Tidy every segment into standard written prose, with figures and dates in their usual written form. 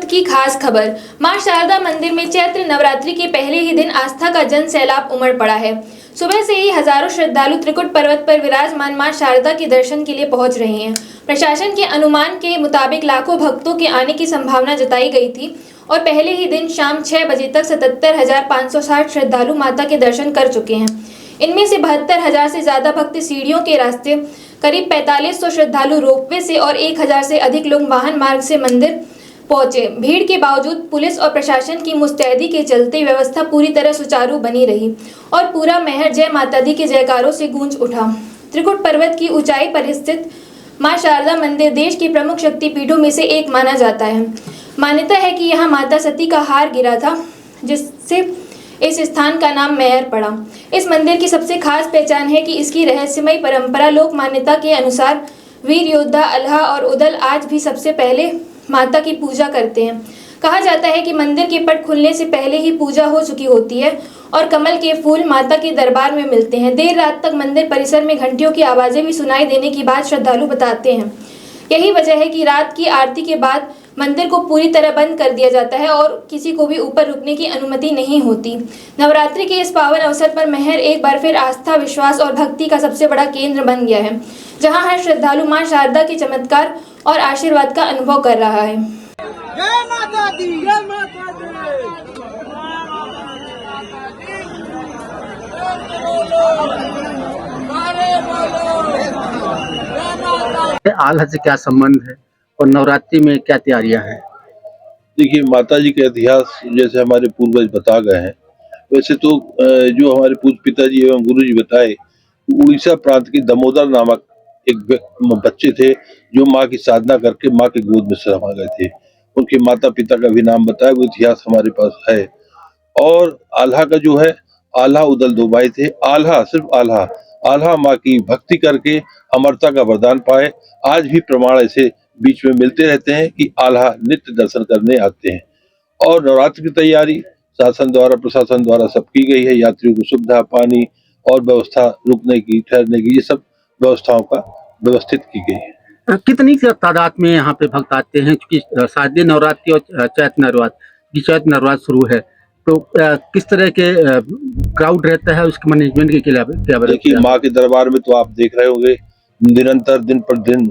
की खास खबर। मां शारदा मंदिर में चैत्र नवरात्रि के पहले ही दिन आस्था का जन सैलाब उमड़ पड़ा है। सुबह से ही हजारों श्रद्धालु त्रिकुट पर्वत पर विराजमान मां शारदा के दर्शन के लिए पहुंच रहे हैं। प्रशासन के अनुमान के मुताबिक लाखों भक्तों के आने की संभावना जताई गई थी और पहले ही दिन शाम 6 बजे तक 77,560 श्रद्धालु माता के दर्शन कर चुके हैं। इनमें से 72,000 से ज्यादा भक्त सीढ़ियों के रास्ते, करीब 4500 श्रद्धालु रोपवे से और 1,000 से अधिक लोग वाहन मार्ग से मंदिर पहुंचे। भीड़ के बावजूद पुलिस और प्रशासन की मुस्तैदी के चलते व्यवस्था पूरी तरह सुचारू बनी रही और पूरा महल जय माता दी के जयकारों से गूंज उठा। त्रिकुट पर्वत की ऊंचाई पर स्थित मां शारदा मंदिर देश की प्रमुख शक्तिपीठों में से एक माना जाता है। मान्यता है कि यहाँ माता सती का हार गिरा था, जिससे इस स्थान का नाम मैहर पड़ा। इस मंदिर की सबसे खास पहचान है कि इसकी रहस्यमय परंपरा। लोक मान्यता के अनुसार वीर योद्धा अल्लाह और उदल आज भी सबसे पहले माता की पूजा करते हैं। कहा जाता है कि मंदिर के पट खुलने से पहले ही पूजा हो चुकी होती है और कमल के फूल माता के दरबार में मिलते हैं। देर रात तक मंदिर परिसर में घंटियों की आवाजें भी सुनाई देने की बात श्रद्धालु बताते हैं। यही वजह है कि रात की आरती के बाद मंदिर को पूरी तरह बंद कर दिया जाता है और किसी को भी ऊपर रुकने की अनुमति नहीं होती। नवरात्रि के इस पावन अवसर पर मैहर एक बार फिर आस्था, विश्वास और भक्ति का सबसे बड़ा केंद्र बन गया है, जहां हर श्रद्धालु मां शारदा के चमत्कार और आशीर्वाद का अनुभव कर रहा है। जय माता दी, जय माता दी। आल्हा से क्या संबंध है और नवरात्रि में क्या तैयारियां हैं? देखिए, माता जी का इतिहास जैसे हमारे पूर्वज बता गए हैं, वैसे तो जो हमारे पूज्य पिताजी एवं गुरु जी बताए, उड़ीसा प्रांत के दमोदर नामक एक बच्चे थे जो माँ की साधना करके माँ की गोद में समा गए थे। उनके माता पिता का भी नाम बताया, वो इतिहास हमारे पास है। और आल्हा का जो है, आल्हा उदल दो भाई थे। आल्हा सिर्फ आल्हा माँ की भक्ति करके अमरता का वरदान पाए। आज भी प्रमाण ऐसे बीच में मिलते रहते हैं कि आल्हा नित्य दर्शन करने आते हैं। और नवरात्र की तैयारी शासन द्वारा, प्रशासन द्वारा सब की गई है। यात्रियों को सुविधा, पानी और व्यवस्था, रुकने की, ठहरने की, ये सब व्यवस्थाओं का व्यवस्थित की गई है। कितनी तादाद में यहाँ पे भक्त आते हैं? क्योंकि शारदीय नवरात्रि और चैत्र नवरात्र शुरू है, तो किस तरह के क्राउड रहता है, उसके मैनेजमेंट के क्या? देखिए, माँ के दरबार में तो आप देख रहे होंगे निरंतर दिन पर दिन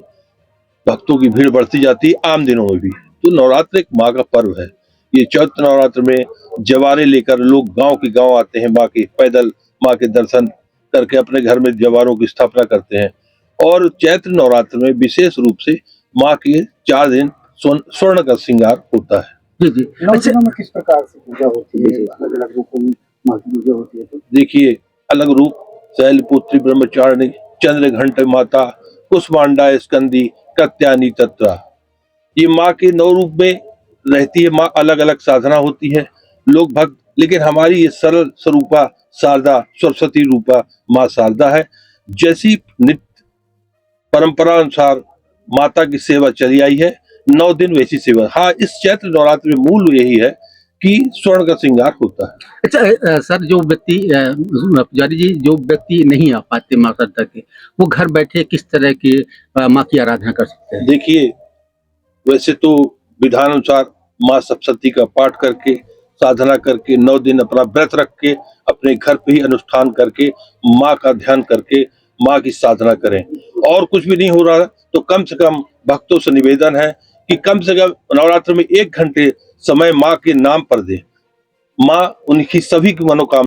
भक्तों की भीड़ बढ़ती जाती है, आम दिनों में भी। तो नवरात्र एक माँ का पर्व है। ये चैत्र नवरात्र में जवारे लेकर लोग गांव के गांव आते हैं, माँ के पैदल माँ के दर्शन करके अपने घर में जवारों की स्थापना करते हैं। और चैत्र नवरात्र में विशेष रूप से माँ के 4 दिन स्वर्ण का श्रृंगार होता है। जी जी। अच्छा, में किस प्रकार से पूजा होती है? अलग अलग रूपों में माँ की पूजा होती है। तो देखिए, अलग रूप: शैलपुत्री ब्रह्मचारिणी, चंद्रघंट माता, कुष्मांडा स्कंदी, कत्यानी तत्रा। ये माँ के 9 रूप में रहती है माँ। अलग अलग साधना होती है लोग भक्त, लेकिन हमारी ये सरल स्वरूपा शारदा, सरस्वती रूपा माँ शारदा है। जैसी नित्य परंपरा अनुसार माता की सेवा चली आई है, 9 दिन वैसी सेवा। हाँ, इस चैत्र नवरात्र में मूल यही है कि स्वर्ण का श्रृंगार होता है। अच्छा सर, जो व्यक्ति पुजारी जी, जो व्यक्ति नहीं आ पाते माँ शारदा के, वो घर बैठे किस तरह की माँ की आराधना कर सकते हैं? देखिए, वैसे तो विधान अनुसार माँ सप्तशती का पाठ करके, साधना करके, 9 दिन अपना व्रत रख के, अपने घर पे ही अनुष्ठान करके, माँ का ध्यान करके माँ की साधना करें। और कुछ भी नहीं हो रहा तो कम से कम भक्तों से निवेदन है कि कम से कम नवरात्र में 1 घंटे समय माँ के नाम पर दें। माँ उनकी सभी की मनोकामना